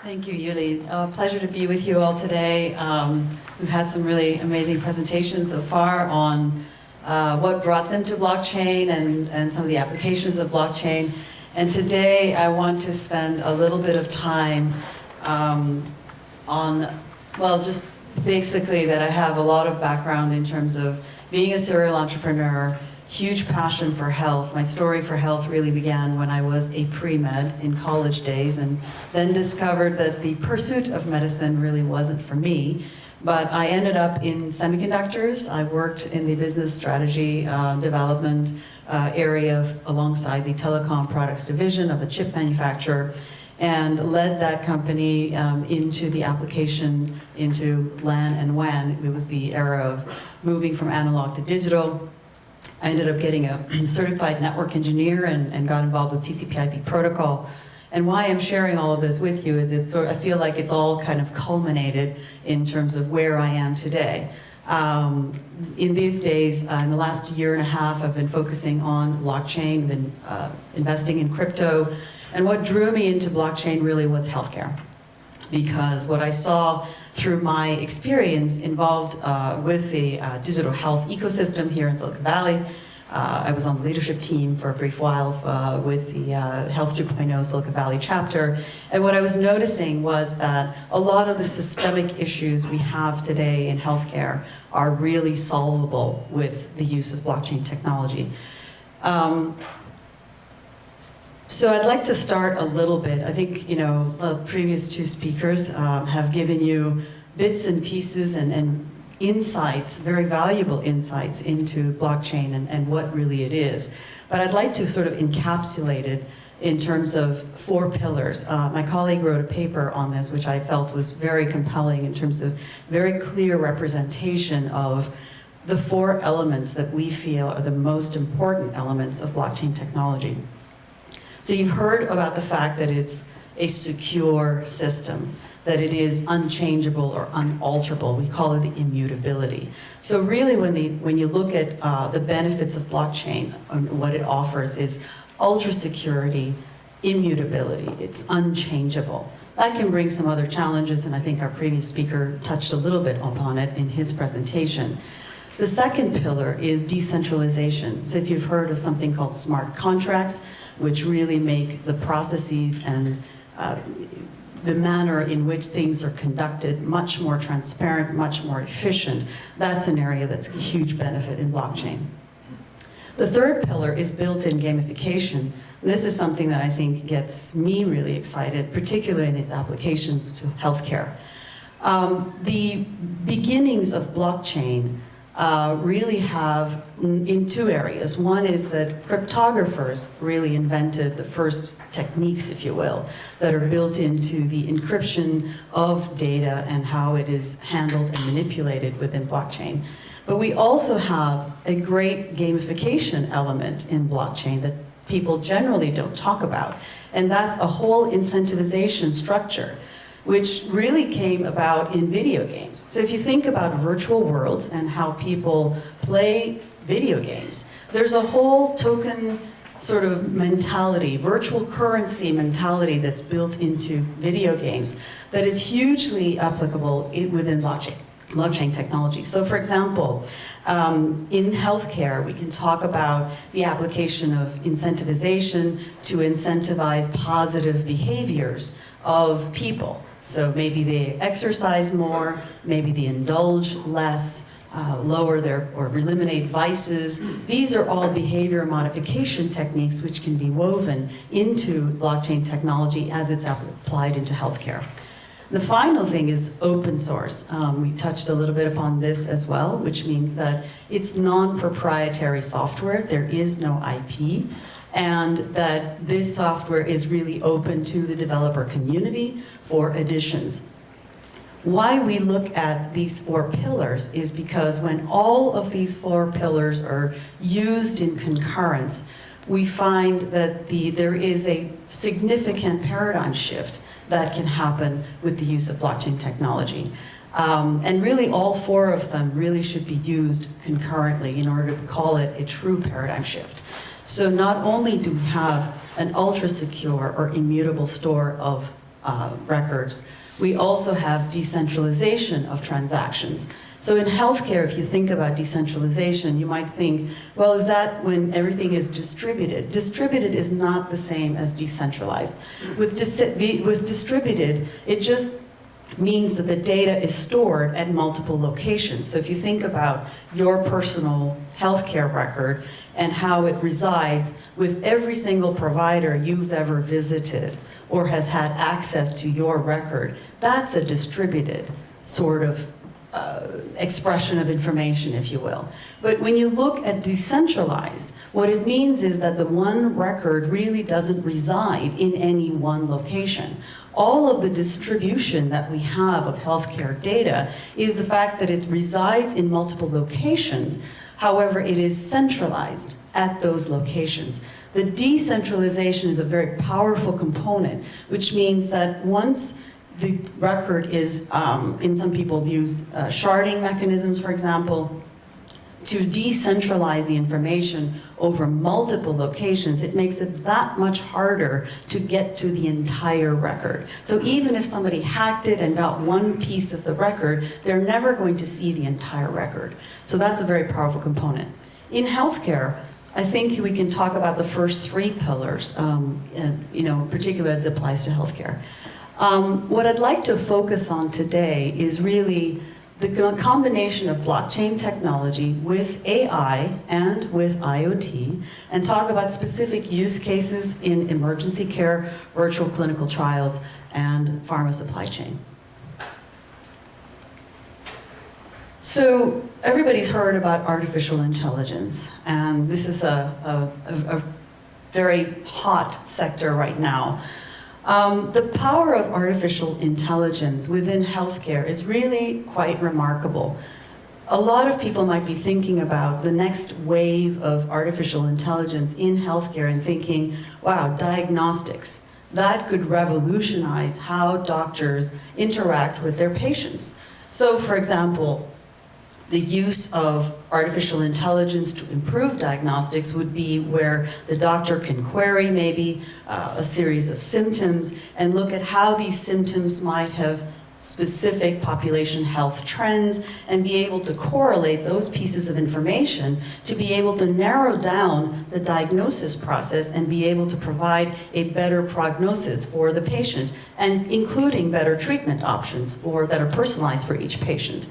Thank you, Yuli. Pleasure to be with you all today. We've had some really amazing presentations so far on what brought them to blockchain and some of the applications of blockchain. And today I want to spend a little bit of time on, well, just basically that I have a lot of background in terms of being a serial entrepreneur, huge passion for health. My story for health really began when I was a pre-med in college days, and then discovered that the pursuit of medicine really wasn't for me. But I ended up in semiconductors. I worked in the business strategy development area alongside the telecom products division of a chip manufacturer, and led that company into the application into LAN and WAN. It was the era of moving from analog to digital. I ended up getting a certified network engineer and got involved with TCP/IP protocol. And why I'm sharing all of this with you is I feel like it's all kind of culminated in terms of where I am today. In these days, in the last year and a half, I've been focusing on blockchain, been investing in crypto, and what drew me into blockchain really was healthcare. Because what I saw through my experience involved with the digital health ecosystem here in Silicon Valley. I was on the leadership team for a brief while with the Health 2.0 Silicon Valley chapter. And what I was noticing was that a lot of the systemic issues we have today in healthcare are really solvable with the use of blockchain technology. So I'd like to start a little bit. I think, you know, the previous two speakers have given you bits and pieces and insights, very valuable insights into blockchain and what really it is. But I'd like to sort of encapsulate it in terms of 4 pillars. My colleague wrote a paper on this, which I felt was very compelling in terms of very clear representation of the 4 elements that we feel are the most important elements of blockchain technology. So you've heard about the fact that it's a secure system, that it is unchangeable or unalterable. We call it the immutability. So really when you look at the benefits of blockchain, what it offers is ultra security, immutability, it's unchangeable. That can bring some other challenges, and I think our previous speaker touched a little bit upon it in his presentation. The second pillar is decentralization. So if you've heard of something called smart contracts, which really make the processes and the manner in which things are conducted much more transparent, much more efficient, that's an area that's a huge benefit in blockchain. The third pillar is built-in gamification. This is something that I think gets me really excited, particularly in its applications to healthcare. The beginnings of blockchain really have in 2 areas. One is that cryptographers really invented the first techniques, if you will, that are built into the encryption of data and how it is handled and manipulated within blockchain. But we also have a great gamification element in blockchain that people generally don't talk about, and that's a whole incentivization structure, which really came about in video games. So if you think about virtual worlds and how people play video games, there's a whole token sort of mentality, virtual currency mentality that's built into video games that is hugely applicable within blockchain technology. So for example, in healthcare, we can talk about the application of incentivization to incentivize positive behaviors of people. So maybe they exercise more, maybe they indulge less, lower their or eliminate vices. These are all behavior modification techniques which can be woven into blockchain technology as it's applied into healthcare. The final thing is open source. We touched a little bit upon this as well, which means that it's non-proprietary software. There is no IP. And that this software is really open to the developer community for additions. Why we look at these 4 pillars is because when all of these 4 pillars are used in concurrence, we find that there is a significant paradigm shift that can happen with the use of blockchain technology. And really all 4 of them really should be used concurrently in order to call it a true paradigm shift. So not only do we have an ultra secure or immutable store of records. We also have decentralization of transactions. So in healthcare, if you think about decentralization, you might think, well, is that when everything is distributed? Distributed is not the same as decentralized. With distributed, it just means that the data is stored at multiple locations. So if you think about your personal healthcare record and how it resides with every single provider you've ever visited or has had access to your record, that's a distributed sort of expression of information, if you will. But when you look at decentralized, what it means is that the one record really doesn't reside in any one location. All of the distribution that we have of healthcare data is the fact that it resides in multiple locations. However, it is centralized at those locations. The decentralization is a very powerful component, which means that once the record is, in some people use sharding mechanisms, for example, to decentralize the information over multiple locations, it makes it that much harder to get to the entire record. So even if somebody hacked it and got one piece of the record, they're never going to see the entire record. So that's a very powerful component. In healthcare, I think we can talk about the first three pillars, particularly as it applies to healthcare. What I'd like to focus on today is really the combination of blockchain technology with AI and with IoT, and talk about specific use cases in emergency care, virtual clinical trials, and pharma supply chain. So everybody's heard about artificial intelligence, and this is a very hot sector right now. The power of artificial intelligence within healthcare is really quite remarkable. A lot of people might be thinking about the next wave of artificial intelligence in healthcare and thinking, wow, diagnostics. That could revolutionize how doctors interact with their patients. So, for example, the use of artificial intelligence to improve diagnostics would be where the doctor can query maybe a series of symptoms and look at how these symptoms might have specific population health trends and be able to correlate those pieces of information to be able to narrow down the diagnosis process and be able to provide a better prognosis for the patient, and including better treatment options that are personalized for each patient.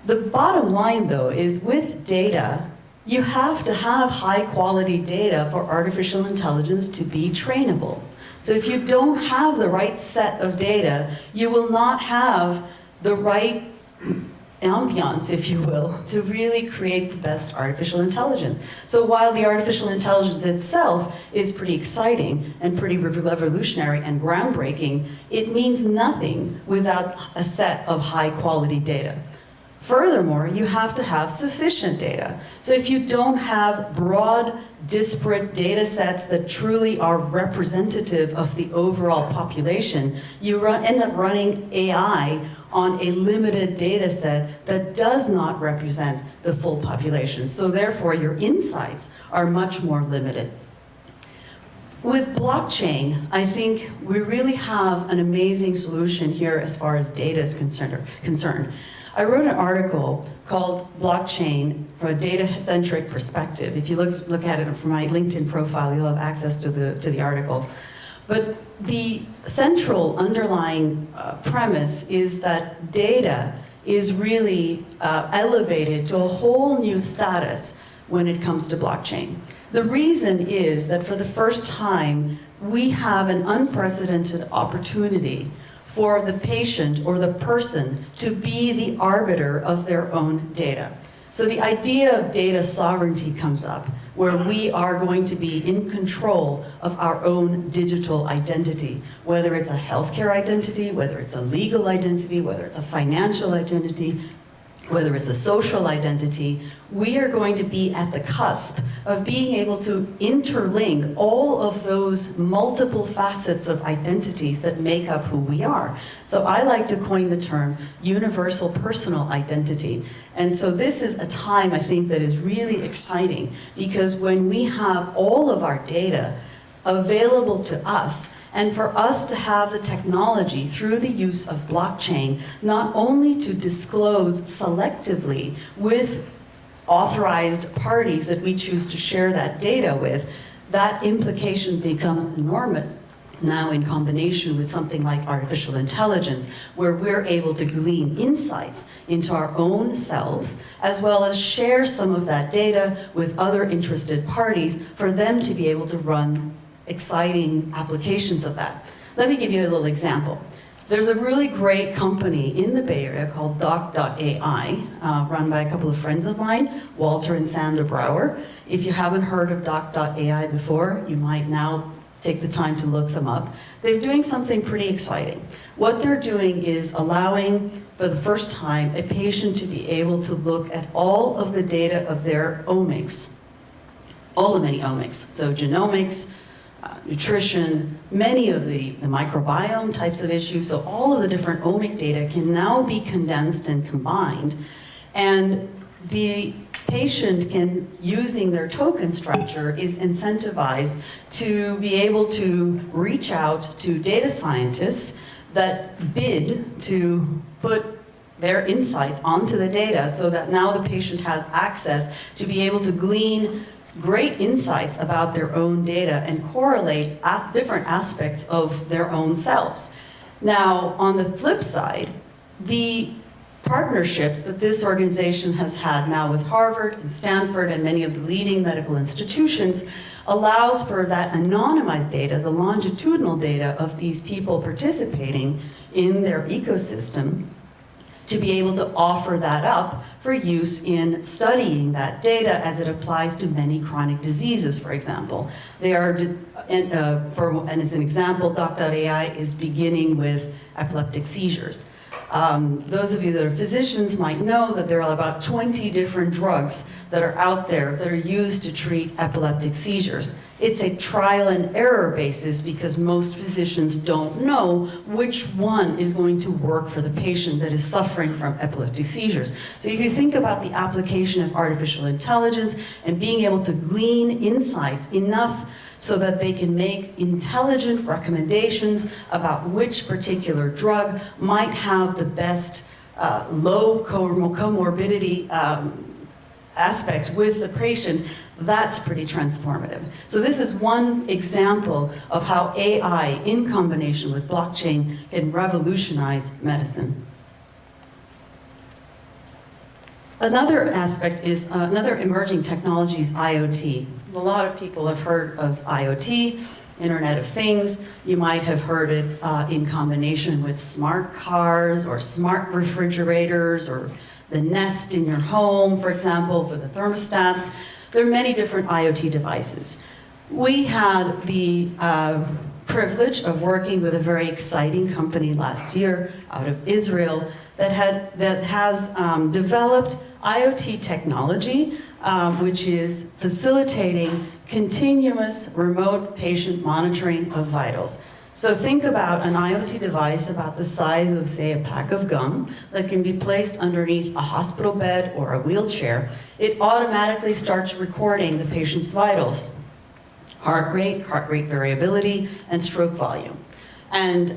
The bottom line, though, is with data, you have to have high-quality data for artificial intelligence to be trainable. So if you don't have the right set of data, you will not have the right ambiance, if you will, to really create the best artificial intelligence. So while the artificial intelligence itself is pretty exciting and pretty revolutionary and groundbreaking, it means nothing without a set of high-quality data. Furthermore, you have to have sufficient data. So if you don't have broad, disparate data sets that truly are representative of the overall population, you end up running AI on a limited data set that does not represent the full population. So therefore, your insights are much more limited. With blockchain, I think we really have an amazing solution here as far as data is concerned. I wrote an article called Blockchain from a Data-Centric Perspective. If you look at it from my LinkedIn profile, you'll have access to the article. But the central underlying premise is that data is really elevated to a whole new status when it comes to blockchain. The reason is that for the first time, we have an unprecedented opportunity for the patient or the person to be the arbiter of their own data. So the idea of data sovereignty comes up, where we are going to be in control of our own digital identity, whether it's a healthcare identity, whether it's a legal identity, whether it's a financial identity, whether it's a social identity. We are going to be at the cusp of being able to interlink all of those multiple facets of identities that make up who we are. So I like to coin the term universal personal identity. And so this is a time, I think, that is really exciting, because when we have all of our data available to us, And for us to have the technology through the use of blockchain, not only to disclose selectively with authorized parties that we choose to share that data with, that implication becomes enormous. Now in combination with something like artificial intelligence, where we're able to glean insights into our own selves, as well as share some of that data with other interested parties for them to be able to run exciting applications of that. Let me give you a little example. There's a really great company in the Bay Area called Doc.ai, run by a couple of friends of mine, Walter and Sandra Brower. If you haven't heard of Doc.ai before, you might now take the time to look them up. They're doing something pretty exciting. What they're doing is allowing, for the first time, a patient to be able to look at all of the data of their omics, all the many omics, so genomics, nutrition, many of the microbiome types of issues, so all of the different omic data can now be condensed and combined, and the patient can, using their token structure, is incentivized to be able to reach out to data scientists that bid to put their insights onto the data so that now the patient has access to be able to glean great insights about their own data and correlate different aspects of their own selves. Now, on the flip side, the partnerships that this organization has had now with Harvard and Stanford and many of the leading medical institutions allows for that anonymized data, the longitudinal data of these people participating in their ecosystem, to be able to offer that up for use in studying that data as it applies to many chronic diseases, for example. They are, and as an example, Doc.ai is beginning with epileptic seizures. Those of you that are physicians might know that there are about 20 different drugs that are out there that are used to treat epileptic seizures. It's a trial and error basis because most physicians don't know which one is going to work for the patient that is suffering from epileptic seizures. So if you think about the application of artificial intelligence and being able to glean insights enough so that they can make intelligent recommendations about which particular drug might have the best low comorbidity aspect with the patient, that's pretty transformative. So this is one example of how AI in combination with blockchain can revolutionize medicine. Another aspect is, another emerging technology is IoT. A lot of people have heard of IoT, Internet of Things. You might have heard it in combination with smart cars or smart refrigerators or the Nest in your home, for example, for the thermostats. There are many different IoT devices. We had the privilege of working with a very exciting company last year out of Israel that has developed IoT technology, which is facilitating continuous remote patient monitoring of vitals. So think about an IoT device about the size of, say, a pack of gum that can be placed underneath a hospital bed or a wheelchair. It automatically starts recording the patient's vitals, heart rate variability, and stroke volume. And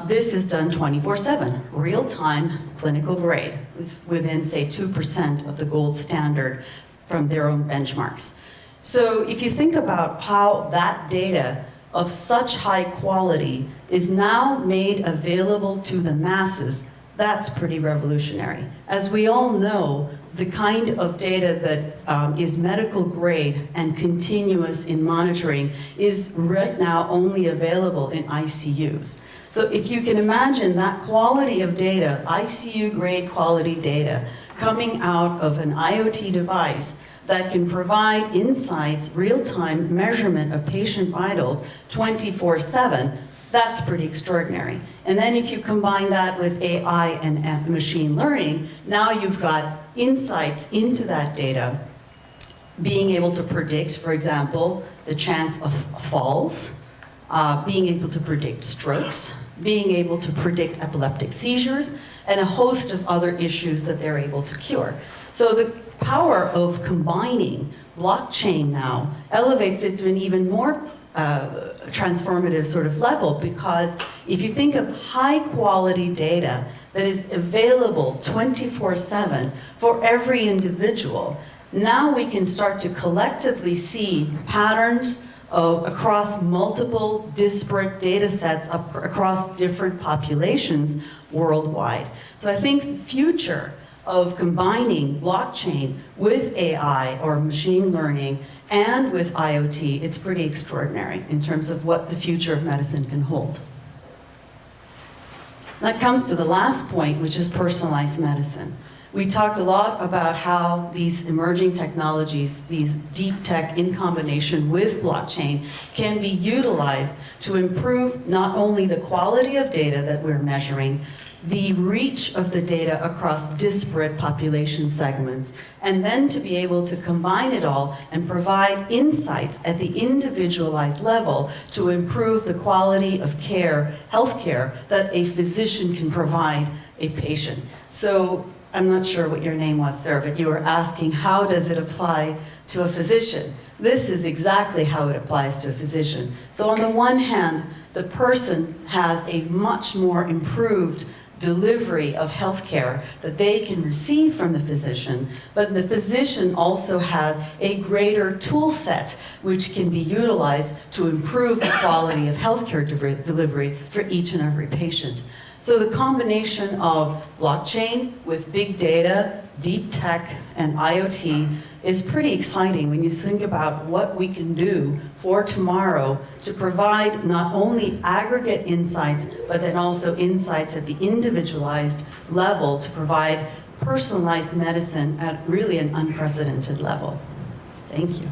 this is done 24/7, real-time, clinical grade. It's within, say, 2% of the gold standard from their own benchmarks. So if you think about how that data of such high quality is now made available to the masses, that's pretty revolutionary. As we all know, the kind of data that is medical grade and continuous in monitoring is right now only available in ICUs. So if you can imagine that quality of data, ICU grade quality data, coming out of an IoT device that can provide insights, real-time measurement of patient vitals 24/7, that's pretty extraordinary. And then if you combine that with AI and machine learning, now you've got insights into that data, being able to predict, for example, the chance of falls, being able to predict strokes, being able to predict epileptic seizures, and a host of other issues that they're able to cure. So the power of combining blockchain now elevates it to an even more transformative sort of level, because if you think of high quality data that is available 24/7 for every individual, now we can start to collectively see patterns across multiple disparate data sets across different populations worldwide. So I think the future of combining blockchain with AI or machine learning and with IoT, it's pretty extraordinary in terms of what the future of medicine can hold. That comes to the last point, which is personalized medicine. We talked a lot about how these emerging technologies, these deep tech in combination with blockchain, can be utilized to improve not only the quality of data that we're measuring, the reach of the data across disparate population segments, and then to be able to combine it all and provide insights at the individualized level to improve the quality of care, healthcare, that a physician can provide a patient. So I'm not sure what your name was, sir, but you were asking how does it apply to a physician? This is exactly how it applies to a physician. So on the one hand, the person has a much more improved delivery of healthcare that they can receive from the physician, but the physician also has a greater tool set which can be utilized to improve the quality of healthcare delivery for each and every patient. So the combination of blockchain with big data, deep tech, and IoT is pretty exciting when you think about what we can do for tomorrow to provide not only aggregate insights, but then also insights at the individualized level to provide personalized medicine at really an unprecedented level. Thank you.